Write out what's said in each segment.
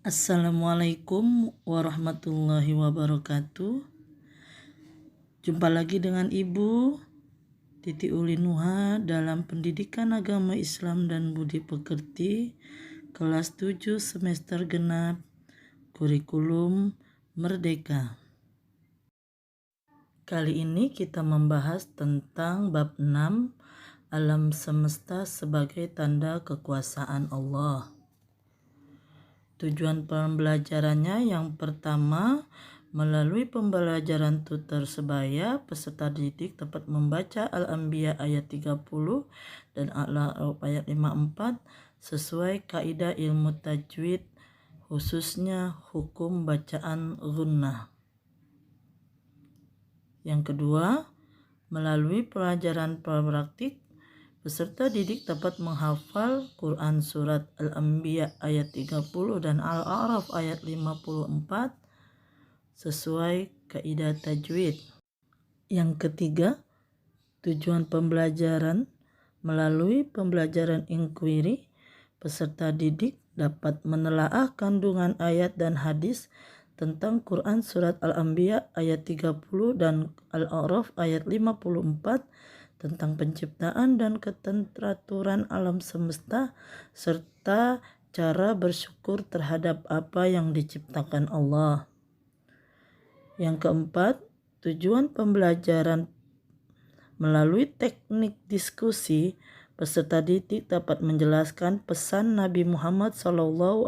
Assalamualaikum warahmatullahi wabarakatuh. Jumpa lagi dengan Ibu Titi Ulinuha dalam Pendidikan Agama Islam dan Budi Pekerti kelas 7 semester genap kurikulum Merdeka. Kali ini kita membahas tentang bab 6 alam semesta sebagai tanda kekuasaan Allah. Tujuan pembelajarannya yang pertama, melalui pembelajaran tutor sebaya, peserta didik dapat membaca Al-Anbiya ayat 30 dan Al-A'raf ayat 54 sesuai kaidah ilmu tajwid, khususnya hukum bacaan gunnah. Yang kedua, melalui pelajaran praktik, peserta didik dapat menghafal Quran surat Al-Anbiya ayat 30 dan Al-A'raf ayat 54 sesuai kaidah tajwid. Yang ketiga, tujuan pembelajaran melalui pembelajaran inquiry, peserta didik dapat menelaah kandungan ayat dan hadis tentang Quran surat Al-Anbiya ayat 30 dan Al-A'raf ayat 54 tentang penciptaan dan ketentraturan alam semesta serta cara bersyukur terhadap apa yang diciptakan Allah. Yang keempat, tujuan pembelajaran melalui teknik diskusi, peserta didik dapat menjelaskan pesan Nabi Muhammad SAW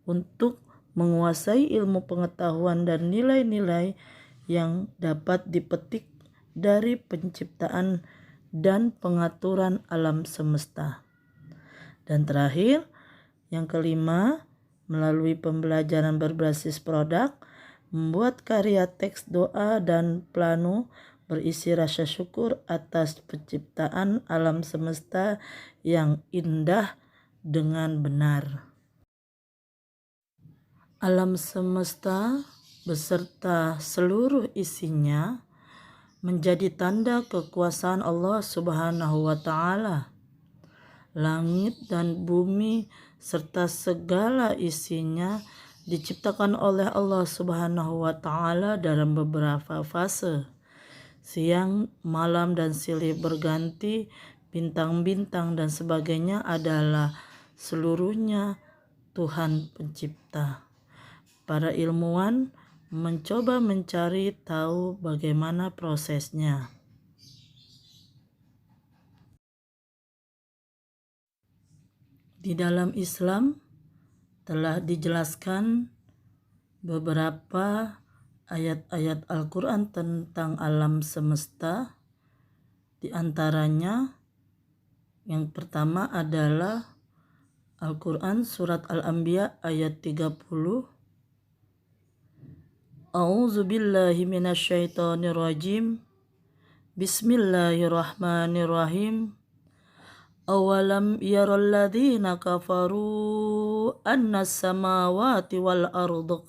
untuk menguasai ilmu pengetahuan dan nilai-nilai yang dapat dipetik dari penciptaan dan pengaturan alam semesta. Dan terakhir, yang kelima, melalui pembelajaran berbasis produk, membuat karya teks doa dan plano berisi rasa syukur atas penciptaan alam semesta yang indah dengan benar. Alam semesta beserta seluruh isinya menjadi tanda kekuasaan Allah Subhanahu wa Ta'ala. Langit dan bumi serta segala isinya diciptakan oleh Allah Subhanahu wa Ta'ala dalam beberapa fase. Siang, malam dan silih berganti, bintang-bintang dan sebagainya adalah seluruhnya Tuhan pencipta. Para ilmuwan mencoba mencari tahu bagaimana prosesnya. Di dalam Islam telah dijelaskan beberapa ayat-ayat Al-Quran tentang alam semesta. Di antaranya yang pertama adalah Al-Quran surat Al-Anbiya ayat 30. A'udzu billahi minasyaitonir rajim. Bismillahirrahmanirrahim. Awalam yaral ladzina kafaru annas samawati wal ardu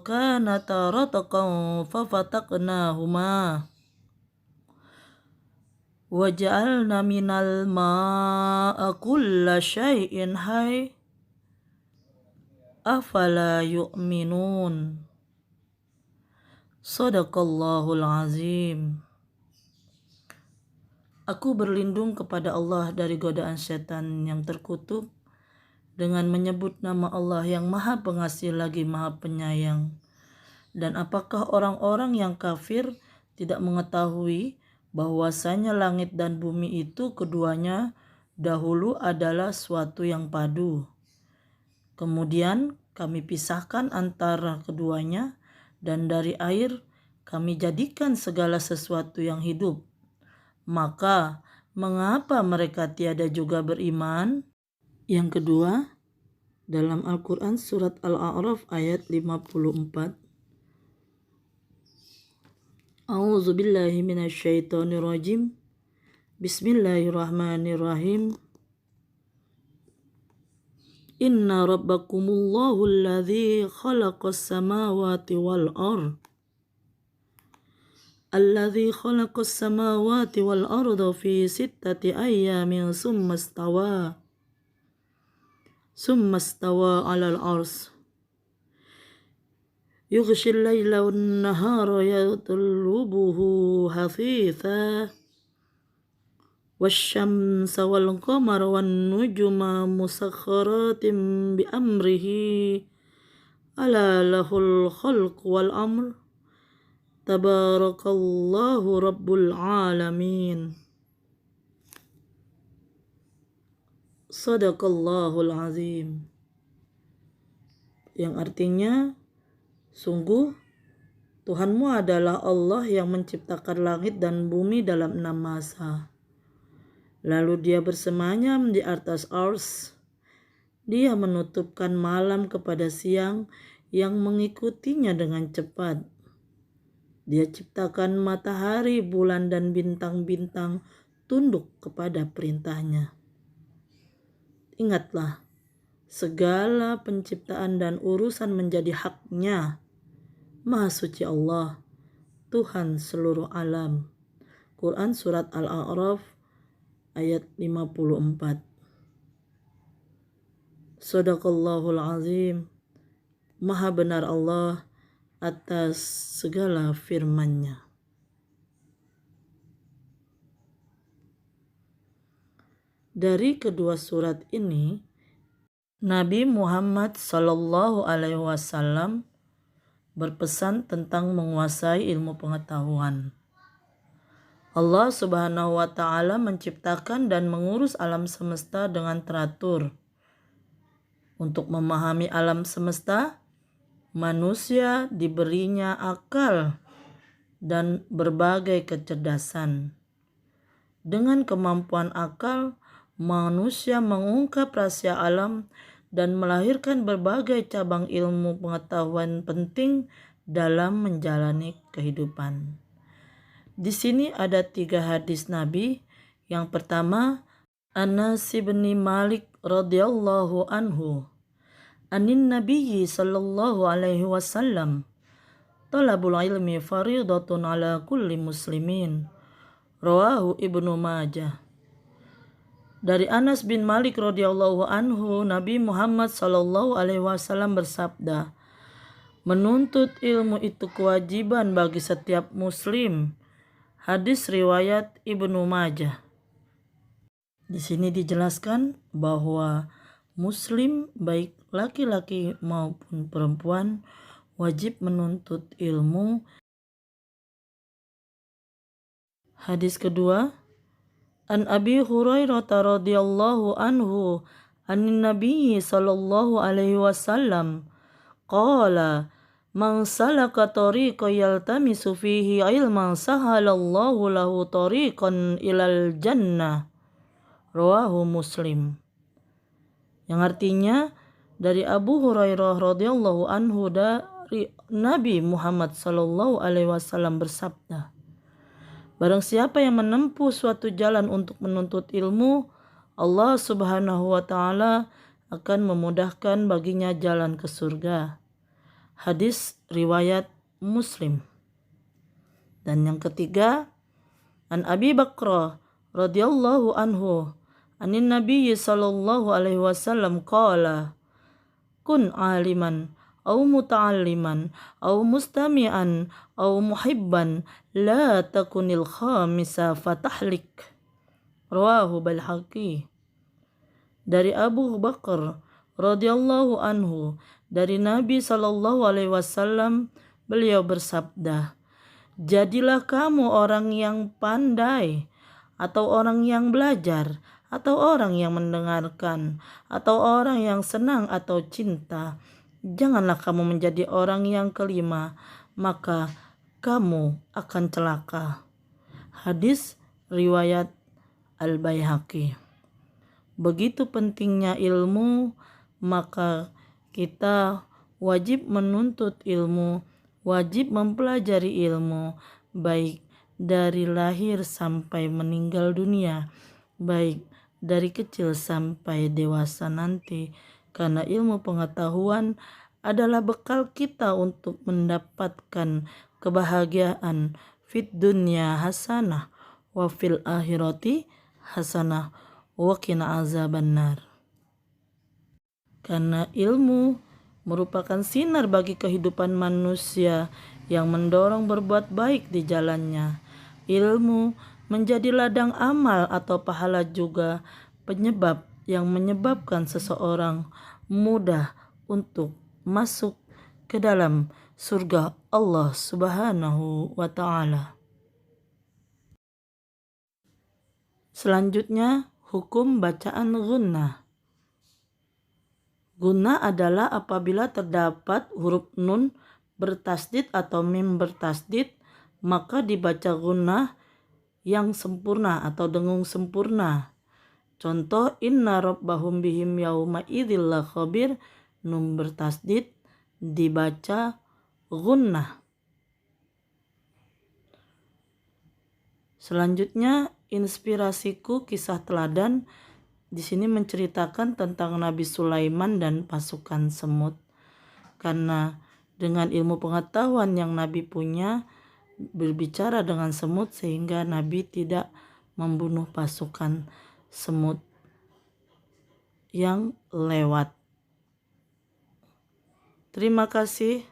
kanata ratqan fafataqnahuma waja'alna minal ma'a kulla syai'in hayy afala yu'minun. Shadaqallahul azim. Aku berlindung kepada Allah dari godaan setan yang terkutuk dengan menyebut nama Allah yang Maha Pengasih lagi Maha Penyayang. Dan apakah orang-orang yang kafir tidak mengetahui bahwasanya langit dan bumi itu keduanya dahulu adalah suatu yang padu. Kemudian kami pisahkan antara keduanya dan dari air kami jadikan segala sesuatu yang hidup. Maka mengapa mereka tiada juga beriman? Yang kedua, dalam Al-Quran surat Al-A'raf ayat 54. A'udzu billahi minasyaitonir rajim. Bismillahirrahmanirrahim. Inna rabbakumullahu alladzi khalaqas samawati wal ardh Alladzi khalaqas samawati wal arda fi 6 ayyamin summa stawa 'alal 'arsy yughshil laila wan nahara yatlubuhu hafitha wasyamsa wal qamara wan nujuma musakhkharatin bi amrihi ala lahul khalq wal amr tabarakallahu rabbul alamin. Sadaqallahul azim. Yang artinya, sungguh Tuhanmu adalah Allah yang menciptakan langit dan bumi dalam 6 masa. Lalu dia bersemayam di atas ars. Dia menutupkan malam kepada siang yang mengikutinya dengan cepat. Dia ciptakan matahari, bulan, dan bintang-bintang tunduk kepada perintahnya. Ingatlah, segala penciptaan dan urusan menjadi haknya Maha Suci Allah, Tuhan seluruh alam. Quran Surat Al-A'raf ayat 54. Sadaqallahul azim. Maha benar Allah atas segala firman-Nya. Dari kedua surat ini, Nabi Muhammad SAW berpesan tentang menguasai ilmu pengetahuan. Allah Subhanahu wa Ta'ala menciptakan dan mengurus alam semesta dengan teratur. Untuk memahami alam semesta, manusia diberinya akal dan berbagai kecerdasan. Dengan kemampuan akal, manusia mengungkap rahasia alam dan melahirkan berbagai cabang ilmu pengetahuan penting dalam menjalani kehidupan. Di sini ada 3 hadis Nabi. Yang pertama, Anas bin Malik radhiyallahu anhu, anin Nabiyyi sallallahu alaihi wasallam, talabul ilmi faridatun ala kulli muslimin. Rawahu Ibnu Majah. Dari Anas bin Malik radhiyallahu anhu, Nabi Muhammad sallallahu alaihi wasallam bersabda, menuntut ilmu itu kewajiban bagi setiap muslim. Hadis riwayat Ibnu Majah. Di sini dijelaskan bahwa muslim baik laki-laki maupun perempuan wajib menuntut ilmu. Hadis kedua, An Abi Hurairah radhiyallahu anhu anin Nabi sallallahu alaihi wasallam qala man salaka tariqan yaltamisu fihi ilman sahalallahu lahu tariqan ilal jannah. Rawahu Muslim. Yang artinya, dari Abu Hurairah radhiyallahu anhu dari Nabi Muhammad sallallahu alaihi wasallam bersabda, barang siapa yang menempuh suatu jalan untuk menuntut ilmu, Allah Subhanahu wa Ta'ala akan memudahkan baginya jalan ke surga. Hadis riwayat Muslim. Dan yang ketiga, An Abi Bakrah radhiyallahu anhu anin Nabi sallallahu alaihi wasallam qala kun aliman aw muta'alliman aw mustami'an aw muhibban la takunil khamisa fatahlik. Rawahu Baihaqi. Dari Abu Bakar radhiyallahu anhu, dari Nabi sallallahu alaihi wasallam, beliau bersabda, jadilah kamu orang yang pandai, atau orang yang belajar, atau orang yang mendengarkan, atau orang yang senang atau cinta. Janganlah kamu menjadi orang yang kelima, maka kamu akan celaka. Hadis riwayat Al-Baihaqi. Begitu pentingnya ilmu, maka kita wajib menuntut ilmu, wajib mempelajari ilmu, baik dari lahir sampai meninggal dunia, baik dari kecil sampai dewasa nanti, karena ilmu pengetahuan adalah bekal kita untuk mendapatkan kebahagiaan fid dunya hasanah wa fil akhirati hasanah wa qina azabannar. Karena ilmu merupakan sinar bagi kehidupan manusia yang mendorong berbuat baik di jalannya. Ilmu menjadi ladang amal atau pahala juga penyebab yang menyebabkan seseorang mudah untuk masuk ke dalam surga Allah Subhanahu wa Ta'ala. Selanjutnya, hukum bacaan gunnah. Gunnah adalah apabila terdapat huruf nun bertasdid atau mim bertasdid, maka dibaca gunnah yang sempurna atau dengung sempurna. Contoh, inna rabbahum bihim yauma idzil khabir, nun bertasdid dibaca gunnah. Selanjutnya, inspirasiku kisah teladan. Di sini menceritakan tentang Nabi Sulaiman dan pasukan semut. Karena dengan ilmu pengetahuan yang Nabi punya, berbicara dengan semut sehingga Nabi tidak membunuh pasukan semut yang lewat. Terima kasih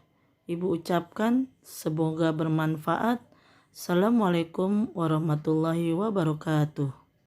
Ibu ucapkan, semoga bermanfaat. Assalamualaikum warahmatullahi wabarakatuh.